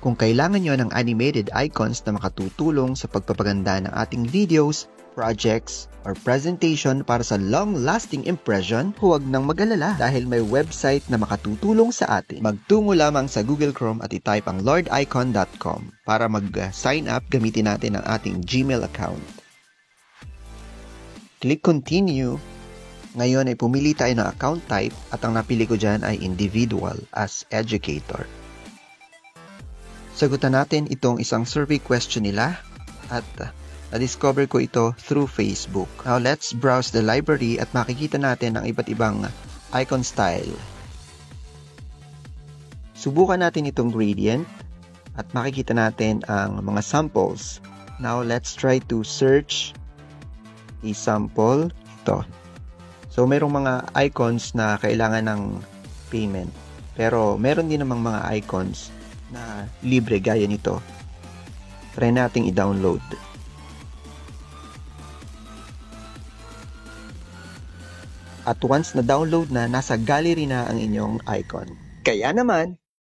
Kung kailangan nyo ng animated icons na makatutulong sa pagpapaganda ng ating videos, projects, or presentation para sa long-lasting impression, huwag nang mag-alala dahil may website na makatutulong sa atin. Magtungo lamang sa Google Chrome at itype ang lordicon.com para mag-sign up, gamitin natin ang ating Gmail account. Click Continue. Ngayon ay pumili tayo ng account type at ang napili ko dyan ay individual as educator. Sagutan natin itong isang survey question nila at na-discover ko ito through Facebook. Now let's browse the library at makikita natin ang iba't ibang icon style. Subukan natin itong gradient at makikita natin ang mga samples. Now let's try to search a sample. Ito. So mayroong mga icons na kailangan ng payment. Pero meron din namang mga icons na libre gaya nito. Try nating i-download. At once na download na, nasa gallery na ang inyong icon. Kaya naman,